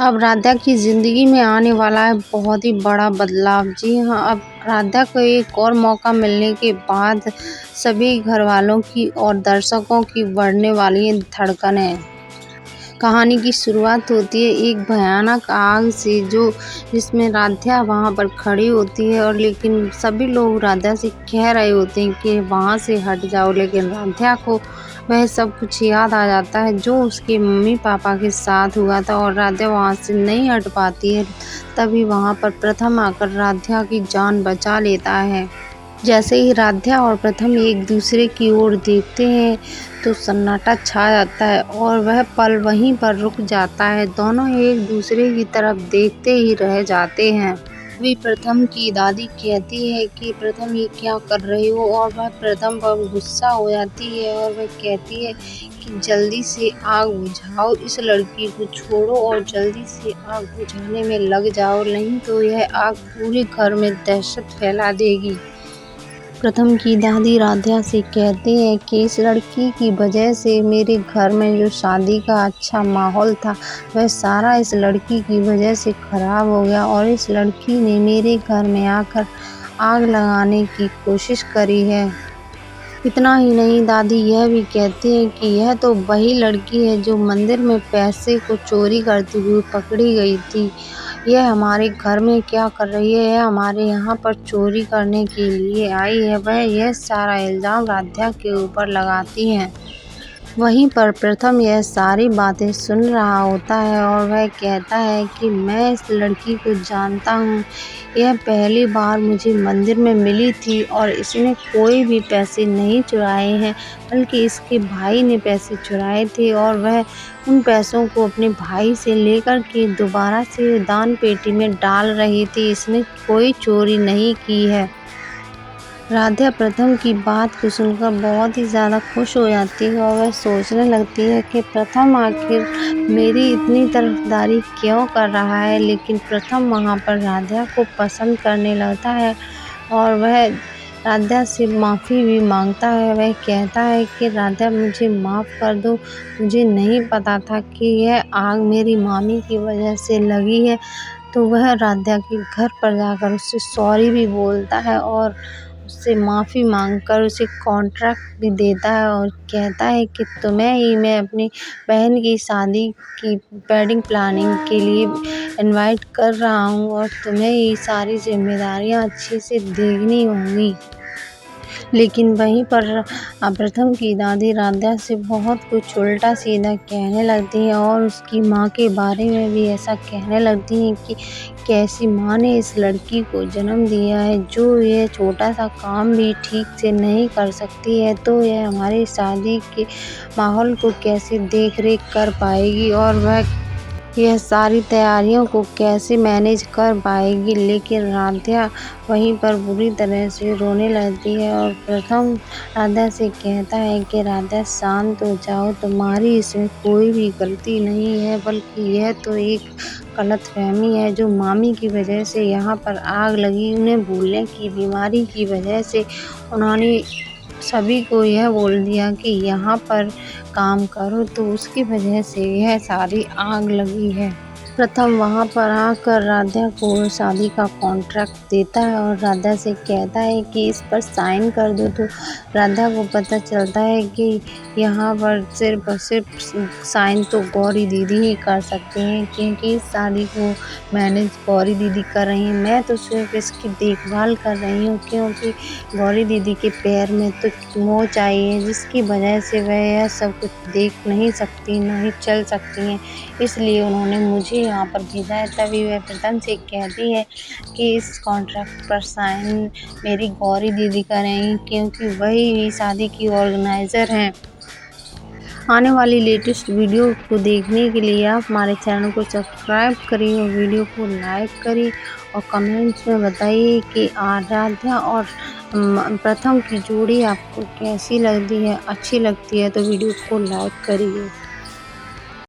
अब राधा की ज़िंदगी में आने वाला है बहुत ही बड़ा बदलाव। जी हाँ, अब राधा को एक और मौका मिलने के बाद सभी घरवालों की और दर्शकों की बढ़ने वाली है धड़कनें। कहानी की शुरुआत होती है एक भयानक आग से जिसमें राधा वहाँ पर खड़ी होती है और लेकिन सभी लोग राधा से कह रहे होते हैं कि वहाँ से हट जाओ, लेकिन राधा को वह सब कुछ याद आ जाता है जो उसके मम्मी पापा के साथ हुआ था और राधा वहाँ से नहीं हट पाती है। तभी वहाँ पर प्रथम आकर राधा की जान बचा लेता है। जैसे ही राधा और प्रथम एक दूसरे की ओर देखते हैं तो सन्नाटा छा जाता है और वह पल वहीं पर रुक जाता है। दोनों एक दूसरे की तरफ देखते ही रह जाते हैं। तभी प्रथम की दादी कहती है कि प्रथम ये क्या कर रहे हो, और वह प्रथम पर गुस्सा हो जाती है और वह कहती है कि जल्दी से आग बुझाओ, इस लड़की को छोड़ो और जल्दी से आग बुझाने में लग जाओ, नहीं तो यह आग पूरे घर में दहशत फैला देगी। प्रथम की दादी राधा से कहते हैं कि इस लड़की की वजह से मेरे घर में जो शादी का अच्छा माहौल था वह सारा इस लड़की की वजह से खराब हो गया और इस लड़की ने मेरे घर में आकर आग लगाने की कोशिश करी है। इतना ही नहीं, दादी यह भी कहती हैं कि यह तो वही लड़की है जो मंदिर में पैसे को चोरी करती हुई पकड़ी गई थी। यह हमारे घर में क्या कर रही है, यह हमारे यहाँ पर चोरी करने के लिए आई है। वह यह सारा इल्ज़ाम राधा के ऊपर लगाती हैं। वहीं पर प्रथम यह सारी बातें सुन रहा होता है और वह कहता है कि मैं इस लड़की को जानता हूँ। यह पहली बार मुझे मंदिर में मिली थी और इसने कोई भी पैसे नहीं चुराए हैं, बल्कि इसके भाई ने पैसे चुराए थे और वह उन पैसों को अपने भाई से लेकर के दोबारा से दान पेटी में डाल रही थी। इसने कोई चोरी नहीं की है। राधा प्रथम की बात को सुनकर बहुत ही ज़्यादा खुश हो जाती है और वह सोचने लगती है कि प्रथम आखिर मेरी इतनी तरफदारी क्यों कर रहा है। लेकिन प्रथम वहाँ पर राधा को पसंद करने लगता है और वह राधा से माफ़ी भी मांगता है। वह कहता है कि राधा मुझे माफ़ कर दो, मुझे नहीं पता था कि यह आग मेरी मामी की वजह से लगी है। तो वह राधा के घर पर जाकर उससे सॉरी भी बोलता है और उससे माफ़ी मांगकर उसे कॉन्ट्रैक्ट भी देता है और कहता है कि तुम्हें ही मैं अपनी बहन की शादी की वेडिंग प्लानिंग के लिए इनवाइट कर रहा हूँ और तुम्हें ही सारी जिम्मेदारियाँ अच्छे से देखनी होंगी। लेकिन वहीं पर प्रथम की दादी राधा से बहुत कुछ उल्टा सीधा कहने लगती है और उसकी माँ के बारे में भी ऐसा कहने लगती हैं कि कैसी माँ ने इस लड़की को जन्म दिया है जो ये छोटा सा काम भी ठीक से नहीं कर सकती है, तो यह हमारी शादी के माहौल को कैसे देख रेख कर पाएगी और वह यह सारी तैयारियों को कैसे मैनेज कर पाएगी। लेकिन राधा वहीं पर बुरी तरह से रोने लगती है और प्रथम राधा से कहता है कि राधा शांत हो जाओ, तुम्हारी इसमें कोई भी गलती नहीं है, बल्कि यह तो एक गलतफहमी है जो मामी की वजह से यहाँ पर आग लगी। उन्हें भूलने की बीमारी की वजह से उन्होंने सभी को यह बोल दिया कि यहाँ पर काम करो, तो उसकी वजह से यह सारी आग लगी है। प्रथम वहाँ पर आकर राधा को शादी का कॉन्ट्रैक्ट देता है और राधा से कहता है कि इस पर साइन कर दो। तो राधा को पता चलता है कि यहाँ पर सिर्फ और सिर्फ साइन तो गौरी दीदी ही कर सकते हैं, क्योंकि इस शादी को मैनेज गौरी दीदी कर रही हैं। मैं तो सिर्फ इसकी देखभाल कर रही हूँ, क्योंकि गौरी दीदी के पैर में तो मोच आई है जिसकी वजह से वह यह सब कुछ देख नहीं सकती, नहीं चल सकती हैं, इसलिए उन्होंने मुझे यहाँ पर भेजा है। तभी वह प्रथम से कहती है कि इस कॉन्ट्रैक्ट पर साइन मेरी गौरी दीदी करेंगी, क्योंकि वही शादी की ऑर्गेनाइज़र हैं। आने वाली लेटेस्ट वीडियो को देखने के लिए आप हमारे चैनल को सब्सक्राइब करिए और वीडियो को लाइक करिए और कमेंट्स में बताइए कि आराध्या और प्रथम की जोड़ी आपको कैसी लगती है। अच्छी लगती है तो वीडियो को लाइक करिए।